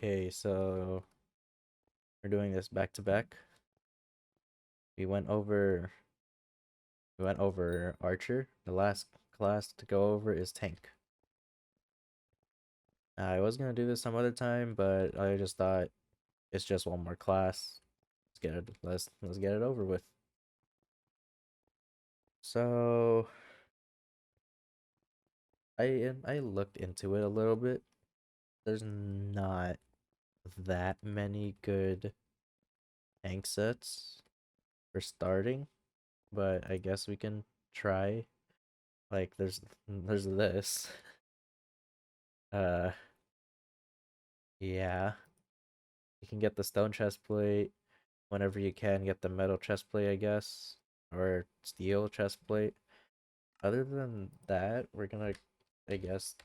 Okay, so we're doing this back to back. We went over Archer. The last class to go over is Tank. I was gonna do this some other time, but I just thought it's just one more class. Let's get it over with. So I looked into it a little bit. There's not that many good tank sets for starting, but I guess we can try. Like there's this. Uh yeah. You can get the stone chest plate whenever you can get the metal chest plate, I guess. Or steel chest plate. Other than that, we're gonna I guess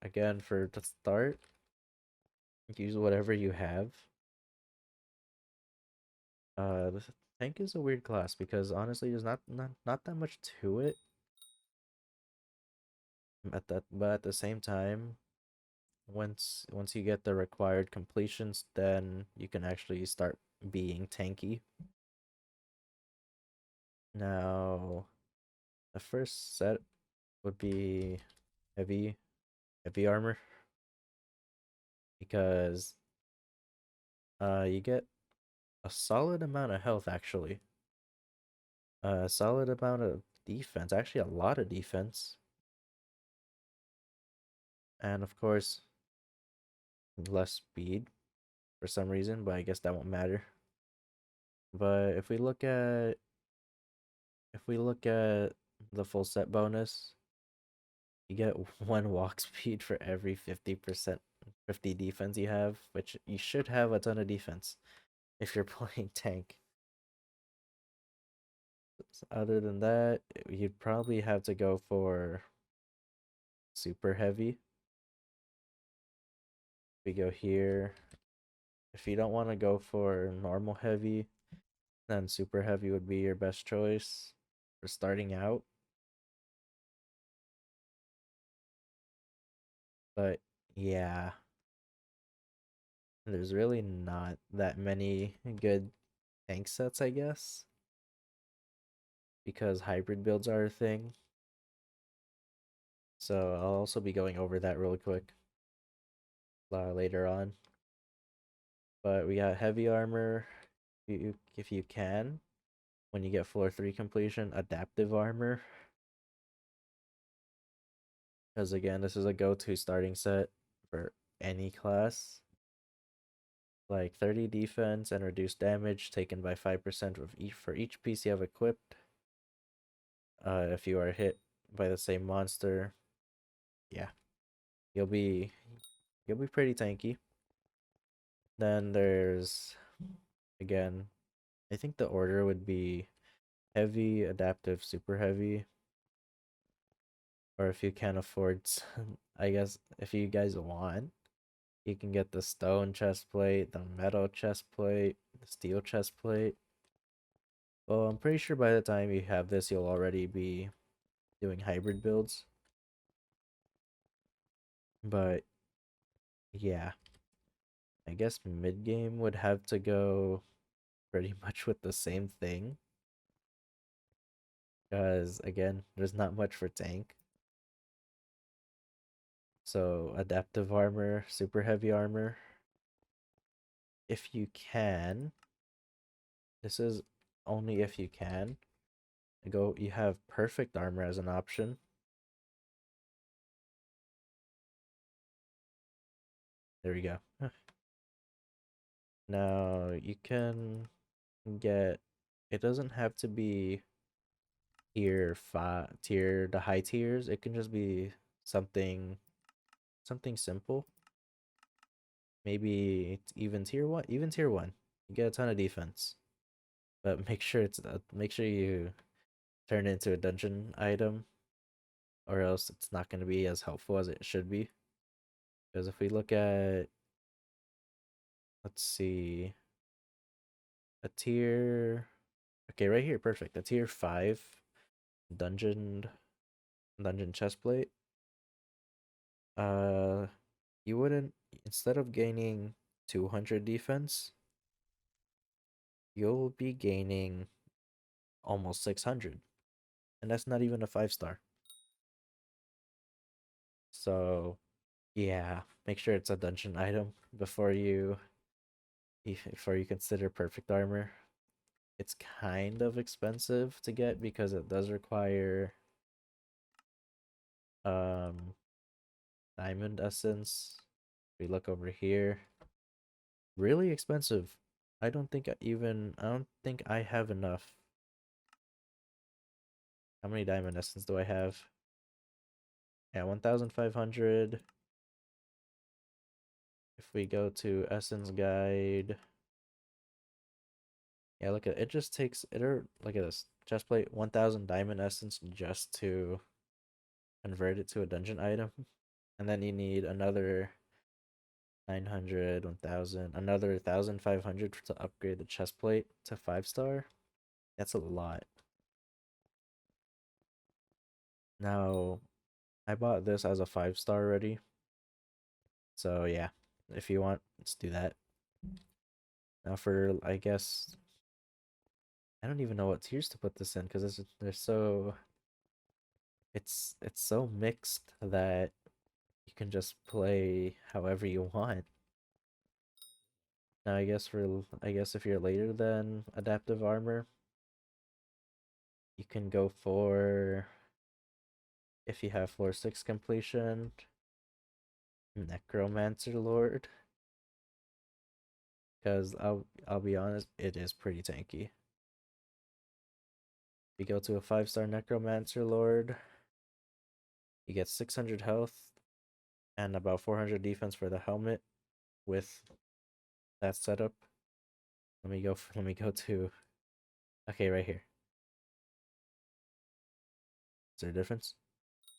again for the start, use whatever you have. The tank is a weird class because honestly there's not that much to it. But at the same time, once you get the required completions, then you can actually start being tanky. Now, the first set would be heavy heavy armor because you get a solid amount of health actually. A solid amount of defense, actually a lot of defense. And of course, less speed for some reason, but I guess that won't matter. But if we look at the full set bonus, you get one walk speed for every 50% 50 defense you have, which you should have a ton of defense if you're playing tank. Other than that, you'd probably have to go for super heavy. We go here. If you don't want to go for normal heavy, then super heavy would be your best choice for starting out. But yeah, there's really not that many good tank sets, I guess, because hybrid builds are a thing. So I'll also be going over that really quick later on. But we got heavy armor, if you can, when you get floor 3 completion, adaptive armor. Because again, this is a go-to starting set for any class. Like 30 defense and reduced damage taken by 5% for each piece you have equipped. If you are hit by the same monster, yeah, you'll be pretty tanky. Then there's again, I think the order would be heavy, adaptive, super heavy. Or if you can't afford, I guess if you guys want, you can get the stone chest plate, the metal chest plate, the steel chest plate. Well, I'm pretty sure by the time you have this, you'll already be doing hybrid builds. But yeah, I guess mid game would have to go pretty much with the same thing. Because again, there's not much for tank. So adaptive armor, super heavy armor. If you can, this is only if you can. You have perfect armor as an option. There we go. Now you can get, it doesn't have to be the high tiers. It can just be something simple. Maybe it's even tier 1, you get a ton of defense. But make sure you turn it into a dungeon item, or else it's not going to be as helpful as it should be. Because if we look at, let's see, a tier, okay, right here, perfect. A tier 5 dungeon chestplate. Uh, you wouldn't, instead of gaining 200 defense, you'll be gaining almost 600. And that's not even a 5-star. So, yeah, make sure it's a dungeon item before you consider perfect armor. It's kind of expensive to get because it does require um diamond essence. We look over here. Really expensive. I don't think I have enough. How many diamond essence do I have? Yeah, 1,500. If we go to Essence Guide, yeah, look at it. Just takes it. Look at this chestplate, 1,000 diamond essence just to convert it to a dungeon item, and then you need another 900, 1,000, another 1,500 to upgrade the chestplate to 5-star. That's a lot. Now, I bought this as a 5-star already, so yeah, if you want, let's do that. Now for I guess I don't even know what tiers to put this in because they're so it's so mixed that you can just play however you want. Now I guess if you're later than adaptive armor, you can go for, if you have floor 6 completion, Necromancer Lord, because I'll be honest, it is pretty tanky. You go to a 5-star Necromancer Lord, you get 600 health and about 400 defense for the helmet with that setup. Let me go to, okay, right here. Is there a difference?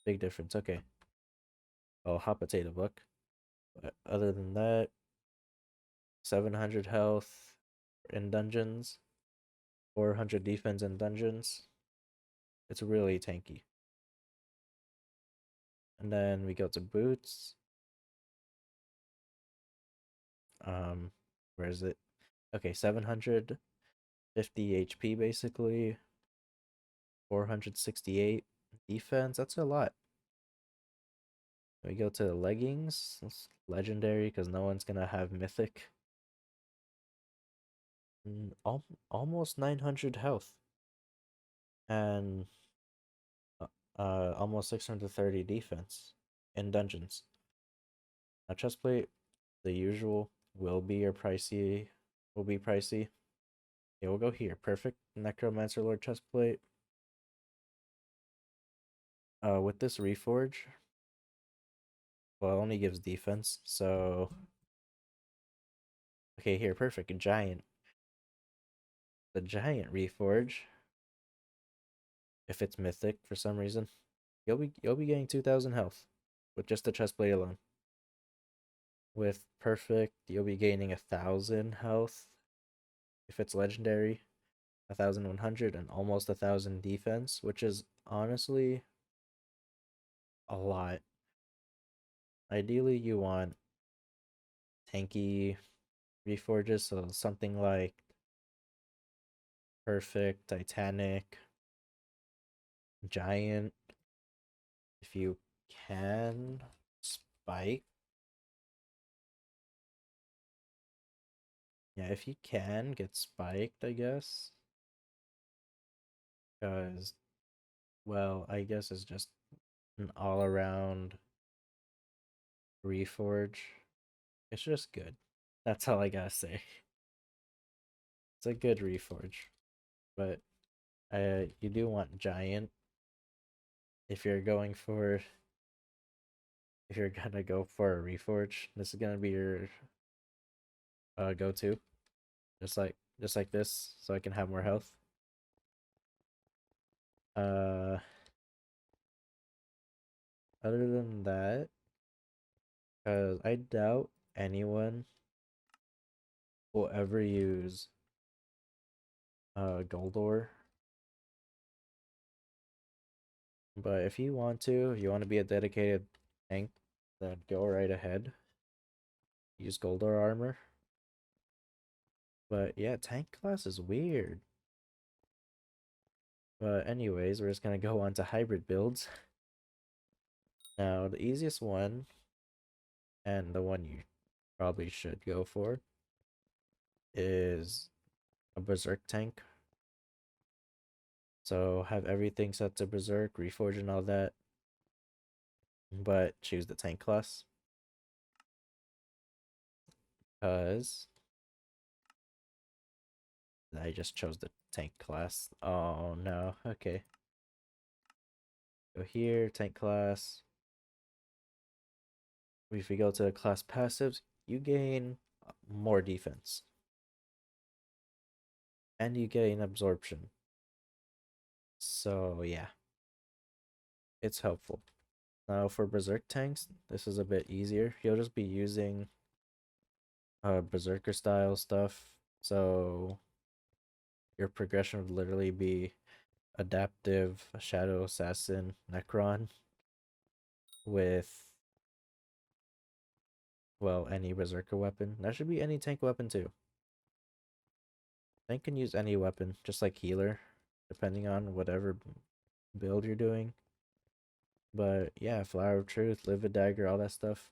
Big difference. Okay. Oh, hot potato book. But other than that, 700 health in dungeons, 400 defense in dungeons. It's really tanky. And then we go to boots. Um, where is it? Okay, 750 HP basically. 468 defense. That's a lot. We go to the leggings. It's legendary because no one's gonna have mythic. Almost 900 health and almost 630 defense in dungeons. Now chestplate, the usual will be pricey. It will go here. Perfect Necromancer Lord chestplate. With this reforge, well, it only gives defense, so okay, here, perfect. Giant. The giant reforge, if it's mythic for some reason, you'll be getting 2,000 health with just the chestplate alone. With perfect, you'll be gaining 1,000 health if it's legendary, 1,100, and almost 1,000 defense, which is honestly a lot. Ideally, you want tanky reforges, so something like perfect, titanic, giant. If you can, spike. Yeah, if you can get spiked, I guess. Because, well, I guess it's just an all around reforge. It's just good. That's all I gotta say. It's a good reforge. But you do want giant if you're going for, if you're gonna go for a reforge. This is gonna be your go to. Just like this, so I can have more health. Uh Other than that, because I doubt anyone will ever use gold ore. But if you want to be a dedicated tank, then go right ahead. use gold or armor. But yeah, tank class is weird. But anyways, we're just gonna go on to hybrid builds. Now, the easiest one, and the one you probably should go for, is a berserk tank. So have everything set to berserk, reforge and all that, but choose the tank class. Because I just chose the tank class. Oh no, okay. Go here, tank class. If we go to class passives, you gain more defense. And you gain absorption. So yeah, it's helpful. Now for berserk tanks, this is a bit easier. You'll just be using berserker style stuff. So your progression would literally be adaptive, shadow assassin, Necron with, well, any berserker weapon. That should be any tank weapon too. Tank can use any weapon, just like healer, depending on whatever build you're doing. But yeah, Flower of Truth, Livid Dagger, all that stuff.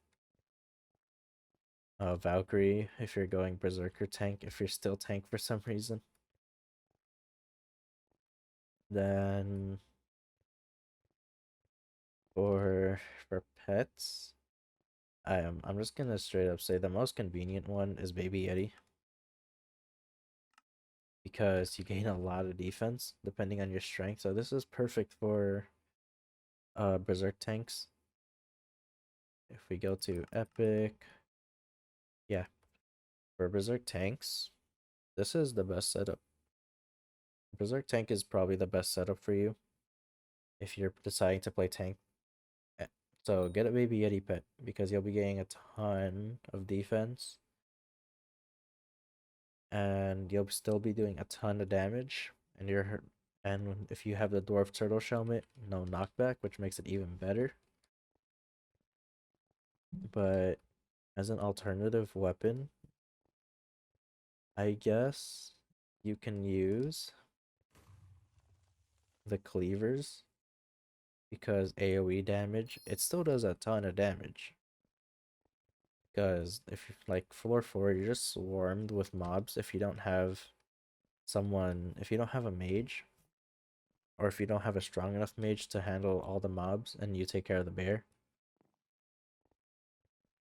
Valkyrie, if you're going berserker tank, if you're still tank for some reason. Then for pets, I'm just gonna straight up say the most convenient one is Baby Yeti, because you gain a lot of defense depending on your strength. So this is perfect for berserk tanks. If we go to epic, yeah, for berserk tanks, this is the best setup. Berserk tank is probably the best setup for you if you're deciding to play tank. So get a Baby Yeti pet because you'll be getting a ton of defense and you'll still be doing a ton of damage. And if you have the dwarf turtle helmet, no knockback, which makes it even better. But as an alternative weapon, I guess you can use the cleavers, because AoE damage, it still does a ton of damage. Because if you like floor 4, you're just swarmed with mobs if you don't have if you don't have a mage, or if you don't have a strong enough mage to handle all the mobs and you take care of the bear.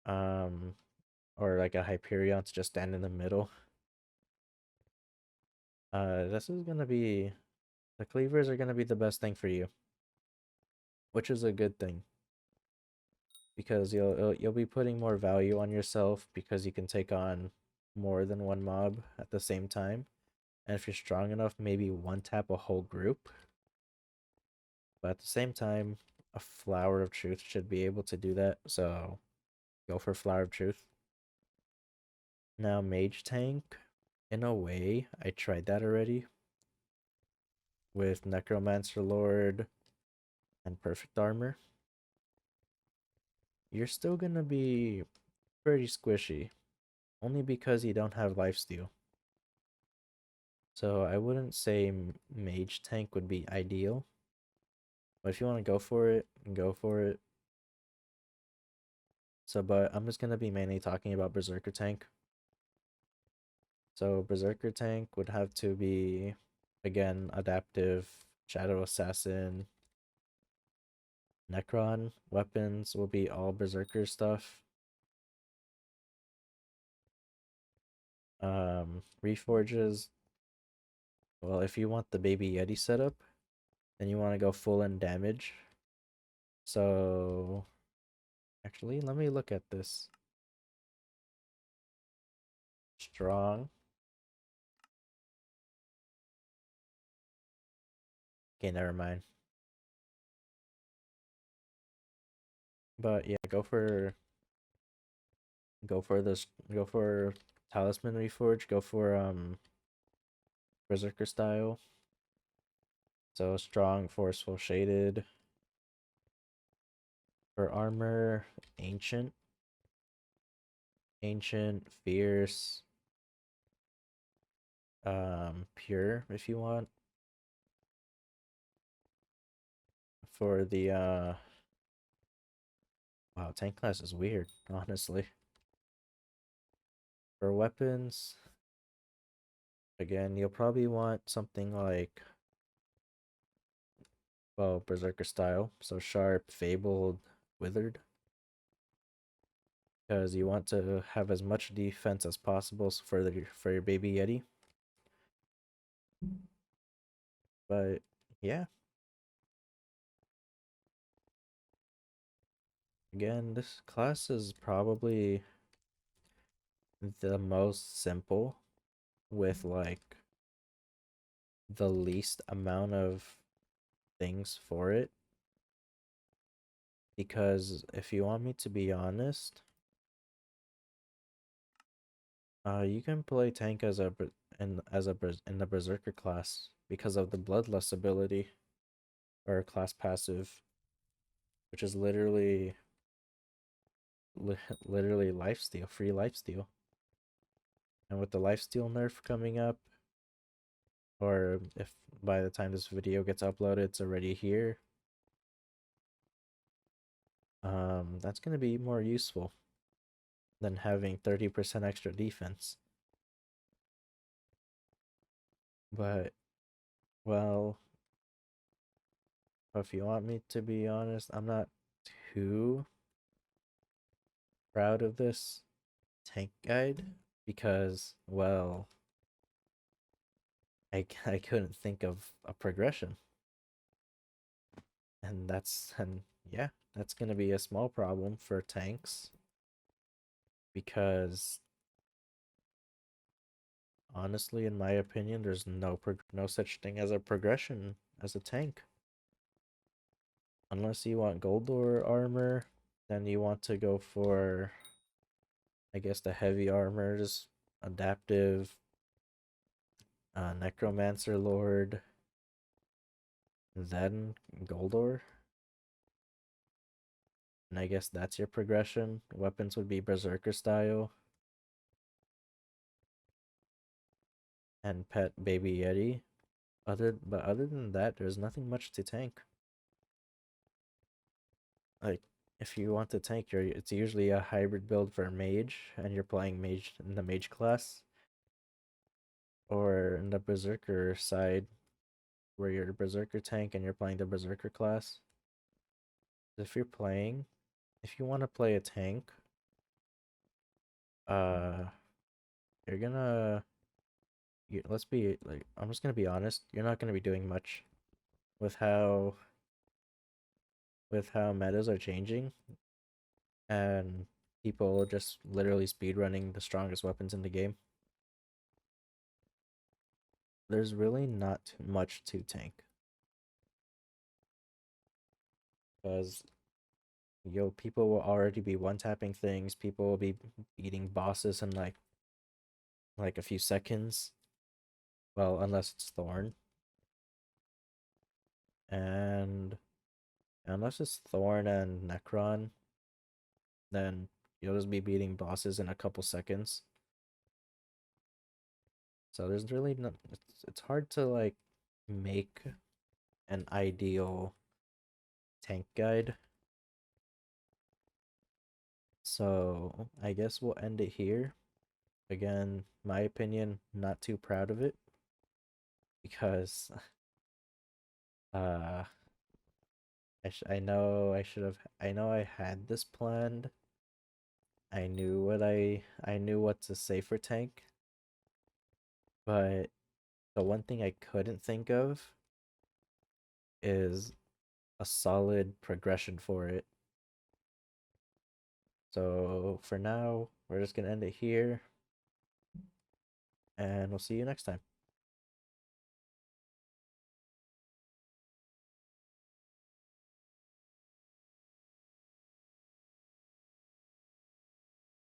Um, or like a Hyperion to just stand in the middle. This is gonna be, the cleavers are gonna be the best thing for you, which is a good thing because you'll be putting more value on yourself because you can take on more than one mob at the same time. And if you're strong enough, maybe one tap a whole group. But at the same time, a Flower of Truth should be able to do that. So go for Flower of Truth. Now, Mage Tank, in a way, I tried that already with Necromancer Lord and Perfect Armor. You're still gonna be pretty squishy, only because you don't have lifesteal. So I wouldn't say Mage Tank would be ideal. But if you want to go for it, go for it. So, but I'm just gonna be mainly talking about Berserker Tank. So Berserker Tank would have to be, again, adaptive, Shadow Assassin, Necron. Weapons will be all Berserker stuff. Reforges, well, if you want the Baby Yeti setup, then you want to go full in damage. So, actually, let me look at this. Strong. Okay, never mind. But yeah, go for Talisman Reforge, go for Berserker style. So strong, forceful, shaded. For armor, ancient. Ancient, fierce, pure if you want. For the wow, tank class is weird, honestly. For weapons, again, you'll probably want something like, well, berserker style, so sharp, fabled, withered, because you want to have as much defense as possible for your baby yeti. But yeah, again, this class is probably the most simple with like the least amount of things for it. Because if you want me to be honest, you can play tank as in the berserker class because of the bloodlust ability or class passive, which is literally lifesteal, free lifesteal. And with the lifesteal nerf coming up, or if by the time this video gets uploaded, it's already here, that's gonna be more useful than having 30% extra defense. But well, if you want me to be honest, I'm not too proud of this tank guide because, well, I couldn't think of a progression. And yeah, that's gonna be a small problem for tanks because honestly, in my opinion, there's no such thing as a progression as a tank. Unless you want gold or armor, then you want to go for, I guess, the heavy armors, adaptive, necromancer lord, then Goldor. And I guess that's your progression. Weapons would be berserker style and pet baby yeti. Other than that, there's nothing much to tank. Like if you want to tank, it's usually a hybrid build for mage, and you're playing mage in the mage class, or in the berserker side, where you're the berserker tank and you're playing the berserker class. If if you want to play a tank, uh, you're gonna let's be like, I'm just gonna be honest, you're not gonna be doing much with how metas are changing and people just literally speedrunning the strongest weapons in the game. There's really not much to tank because people will already be one-tapping things. People will be beating bosses in like a few seconds. Well, unless it's Thorn. And unless it's Thorn and Necron, then you'll just be beating bosses in a couple seconds. So there's really not, it's hard to like make an ideal tank guide. So I guess we'll end it here. Again, my opinion, not too proud of it because uh I know I had this planned. I knew what to say for tank, but the one thing I couldn't think of is a solid progression for it. So for now, we're just gonna end it here, and we'll see you next time.